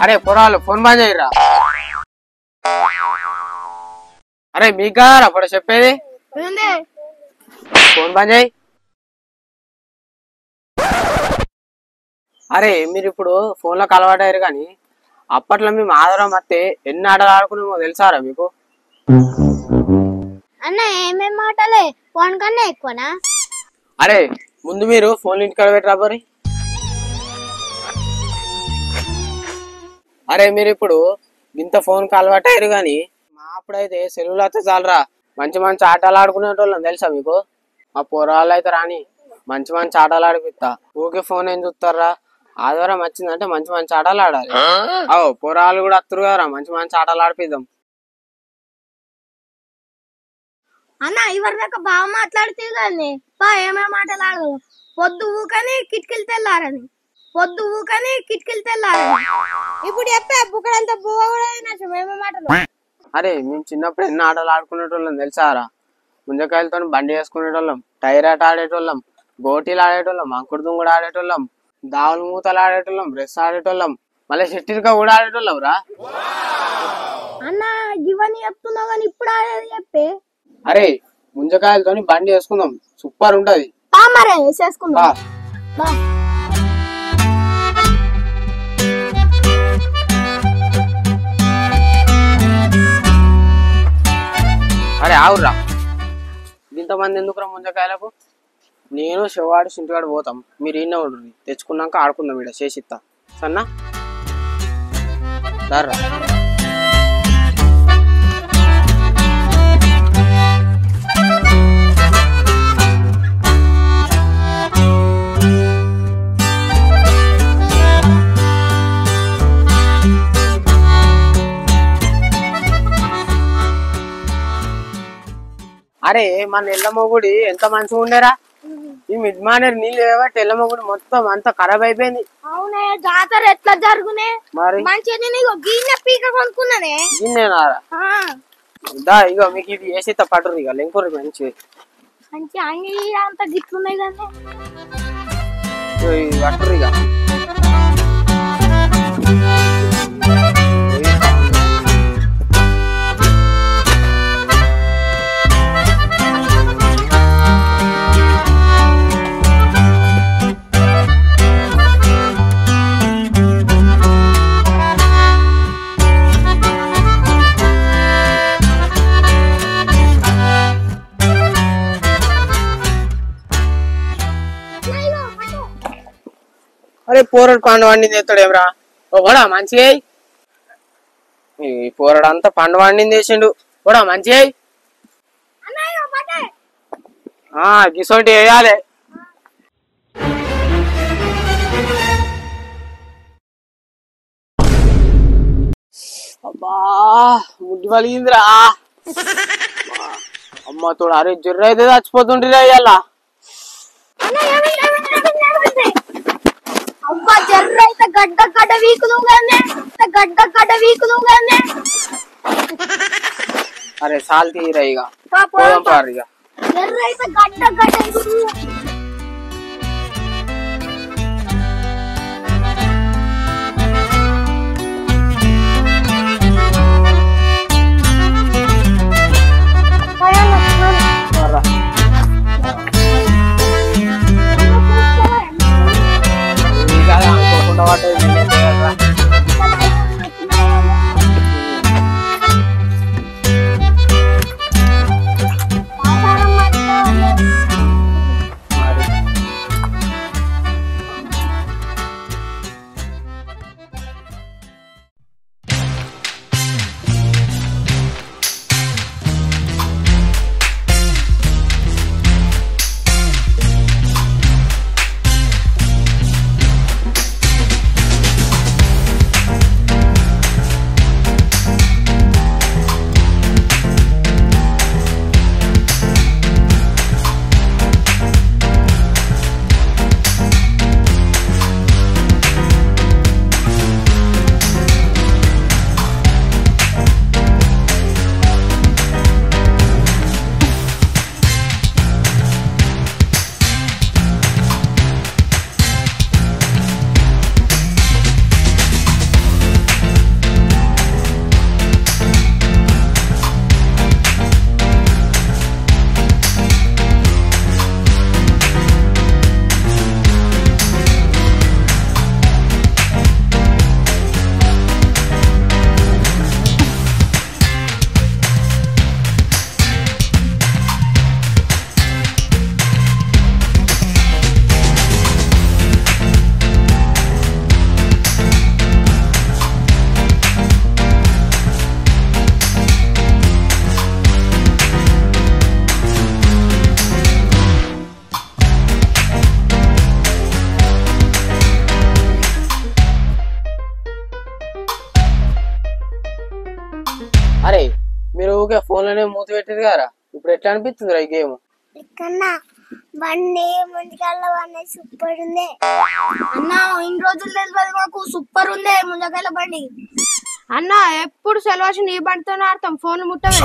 అరే పొరాలు ఫోన్ బంద్ చేయరా. అరే మీకు కాదారా ఇప్పుడు చెప్పేది, ఫోన్ బంద్ చేయి. అరే మీరు ఇప్పుడు ఫోన్లోకి అలవాటయ్యారు కానీ అప్పట్లో మేము ఆధారం వస్తే ఎన్ని ఆటలు ఆడుకున్నామో తెలుసారా మీకు? అన్న ఏమేం మాటలే ఫోన్ కన్నా ఎక్కువనా? అరే ముందు మీరు ఫోన్ ఇంటికాడ పెట్టరా మరి. అరే మీరు ఇప్పుడు ఇంత ఫోన్ కి అలవాటు అయ్యారు కానీ మా అప్పుడైతే సెలవులు అయితే చాలరా మంచి మంచి ఆటలు ఆడుకునేటోళ్ళం తెలుసా మీకు? మా పోరాళ్ళు అయితే రాని మంచి మంచి ఆటలు ఆడిపిస్తా. ఊకే ఫోన్ ఏం చూస్తారా? ఆదివారం వచ్చిందంటే మంచి మంచి ఆటలు ఆడాలి. అవు పోరాళ్ళు కూడా వస్తారు కదరా, మంచి మంచి ఆటలు ఆడిపిద్దాం. అన్న ఇవరి దాకా బాగా మాట్లాడితే కానీ బా ఏమేమి మాటలు ఆడదు. పొద్దు ఊకని కిటికీలు తెల్లారని, పొద్దు ఊకని కిటికీలు తెల్లారని. ఇప్పుడు చెప్పే బుక్కడంతా బువ్వ కూడా ఏమేమి మాటలు. అరే మేము చిన్నప్పుడు ఎన్ని ఆటలు ఆడుకునేటోళ్ళం తెలుసారా? ముంజకాయలతో బండి వేసుకునేటోళ్ళం, టైర్ ఆట ఆడేటోళ్ళం, గోటీలు ఆడేటోళ్ళం, అంకుడు దుంగుడు ఆడేటోళ్ళం, దావులు మూతలు ఆడేటోళ్ళం, బ్రెస్ ఆడేటోళ్ళం, మళ్ళీ షెట్టిరికా కూడా ఆడేటోళ్ళం రా. అన్న ఇవన్నీ చెప్తున్నావు కానీ ఇప్పుడు ఆడేది చెప్పే. అరే ముంజకాయలతో బండి వేసుకుందాం, సూపర్ ఉంటది. మరే వేసేసుకుందాం. అరే ఆవురా, ఇంతమంది ఎందుకురా ముంజకాయలకు? నేను శివాడు సింటివాడు పోతాం, మీరు ఈయన ఉండ్రి, తెచ్చుకున్నాక ఆడుకుందాం. ఇక్కడ చేసిస్తా సన్నా దర్రా. అరే మన ఎల్లమ్మగుడి ఎంత మంచిగా ఉండేరా, ఈ మిడ్మానేరు నీళ్ళు ఏవట్టి ఎల్లమ్మగుడి మొత్తం అంతా ఖరాబ్ అయిపోయింది. అవునే జాతర ఎట్లా జరుగునే మరి మంచిగా గిన్నె పీక కొనుక్కున్నానే. గిన్నెనారా దా, ఇగో మీకు ఇది వేసిస్తా పట్టురు. ఇక లెంకుర్రి మంచి మంచి అన్ని అంత గిట్లున్నాయి కానీ పట్టురు. ఇక అరే పోరడు పండు వండింది ఎత్తాడేమరా కూడా మంచిగా. ఈ పోరడు అంతా పండు వండింది వేసిండు కూడా మంచిగా. గిసోటి వేయాలి. అబ్బా ముడ్డి పలిగిందిరా అమ్మ తోడు. అరే జొర్ర అయితే చచ్చిపోతుండ్రిరా ఇయ్యాల. అబ్బా జర్ర అయితే గడ్డ గడ్డ వీకులు కానీ గడ్డ గడ్డ వీకులు కానీ. అరే సాల్ తీరా ఇక ఇక జర్ర అయితే గడ్డ గడ్డ అందులోనే మూత పెట్టింది కదా ఇప్పుడు ఎట్లా అనిపిస్తుంది ఈ గేమ్ బండి ముందుకెళ్ళ బండి సూపర్ ఉంది అన్న ఇన్ని రోజులు తెలియదు మాకు సూపర్ ఉంది ముందుకెళ్ళ బండి అన్న ఎప్పుడు సెలవు నీ బండితోనే ఆడతాం ఫోన్ ముట్టవే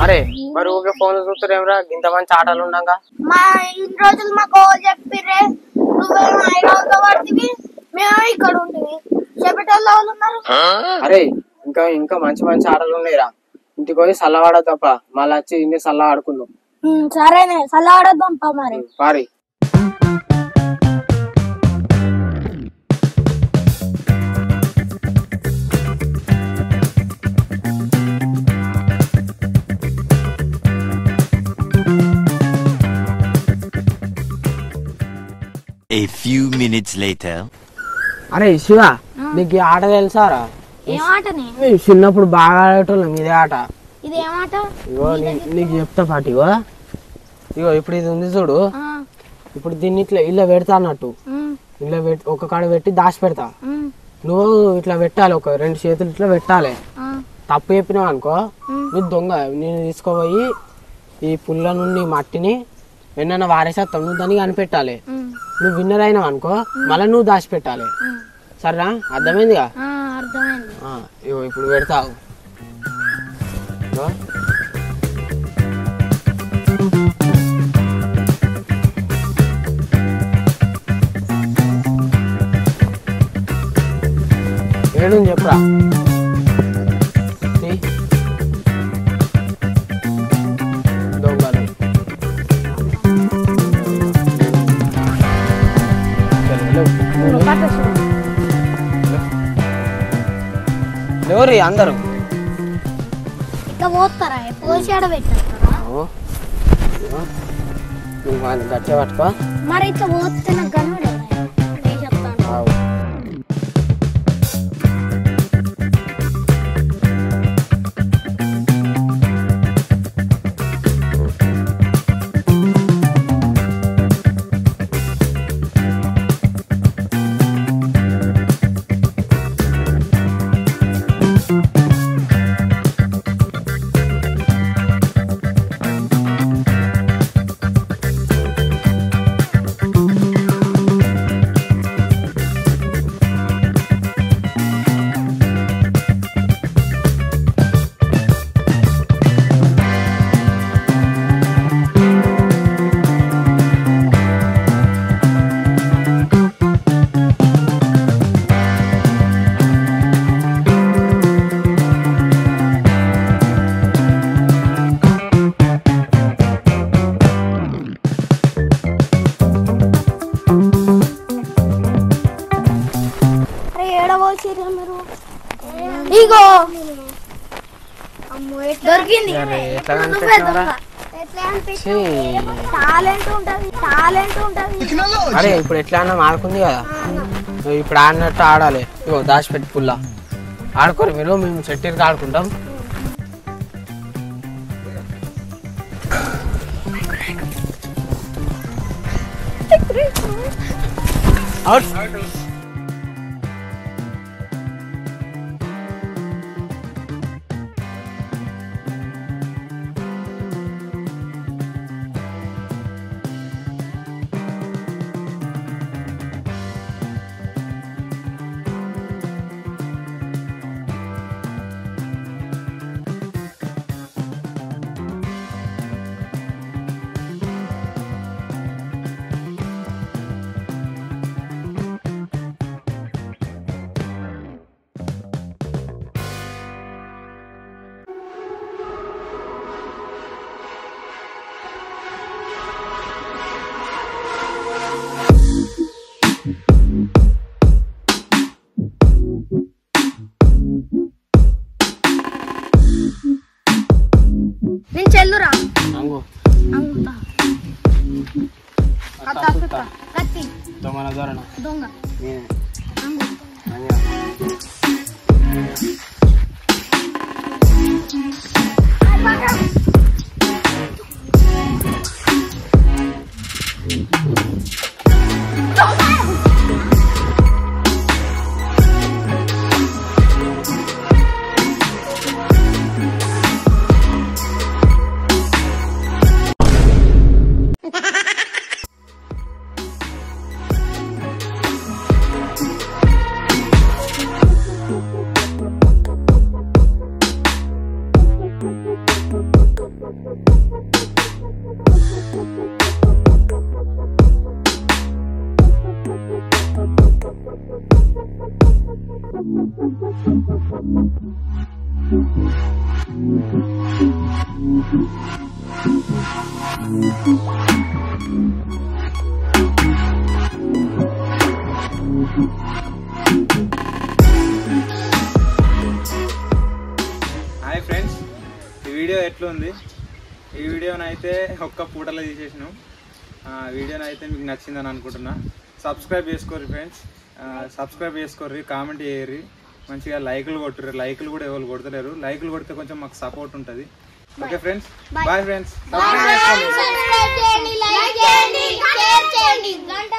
అరే మరి ఊకే ఫోన్ చూస్తారేమరా ఇంత మంచి ఆటలు ఉండగా మా ఇన్ని రోజులు మాకు చెప్పిర్రే నువ్వేమో హైదరాబాద్ పడుతుంది మేము ఇక్కడ ఉంటుంది చెప్పేటోళ్ళు ఉన్నారు అరే ఇంకా ఇంకా మంచి మంచి ఆటలు ఉన్నాయిరా ఇంటికి పోయి సల్లవాడ తప్ప మళ్ళీ వచ్చి ఇన్ని సల్ల ఆడుకుందాం సరేనే సల్ల ఆడద్దాం మరి పారి A few minutes later. అరే శివ నీకు ఈ ఆట తెలుసారా ఏమాటని చిన్నప్పుడు బాగా ఆడేటోళ్ళం ఇదే ఆట ఇది ఏమాట ఇగో నీకు చెప్తా పాటు ఇగో ఇప్పుడు ఇది ఉంది చూడు ఇప్పుడు దీన్ని ఇట్లా ఇలా పెడతా అన్నట్టు ఇలా ఒక కాడ పెట్టి దాచి పెడతా నువ్వు ఇట్లా పెట్టాలి ఒక 2 చేతులు ఇట్లా పెట్టాలి తప్పు చెప్పినావు అనుకో నువ్వు దొంగ నేను తీసుకోపోయి ఈ పుల్ల నుండి మట్టిని ఎన్న వారేసేస్తావు నువ్వు దాన్ని కనిపెట్టాలి నువ్వు విన్నర్ అయినావు అనుకో మళ్ళీ నువ్వు దాచిపెట్టాలి సరేనా అర్థమైందిగా ఇగో ఇప్పుడు పెడతావు ఏడు చెప్పరా దొంగలు ఎవరు అందరు ఇట్లా పోతారా పోసి ఆడ పెట్టారా గట్టిగా పట్టుకో మరి ఇట్లా పోతే నాకు కనబడదు చెప్తాను ఇగో దొరికింది అరే ఇప్పుడు ఎట్లా అన్నా ఆడుకుంది కదా ఇప్పుడు ఆడినట్టు ఆడాలి ఇగో దాచిపెట్టి పుల్ల ఆడుకోరు మీరు మేము చెట్టికి ఆడుకుంటాం నేను చెల్లురా అంగు అంగుతా కత్తి దొంగన దొరన దొంగ నేనే అంగు హాయ్ ఫ్రెండ్స్, ఈ వీడియో ఎట్లుంది? ఈ వీడియోనైతే ఒక్క పూటలో తీసేసినాం. వీడియోనైతే మీకు నచ్చిందని అనుకుంటున్నా. సబ్స్క్రైబ్ చేసుకోర్రి ఫ్రెండ్స్, సబ్స్క్రైబ్ చేసుకోర్రి, కామెంట్ చేయర్రి, మంచిగా లైకులు కొట్టుర్రి. లైకులు కూడా ఎవరు కొడతలేరు. లైకులు కొడితే కొంచెం మాకు సపోర్ట్ ఉంటుంది. Okay friends, bye friends. Subscribe చేయండి, లైక్ చేయండి, షేర్ చేయండి, గంట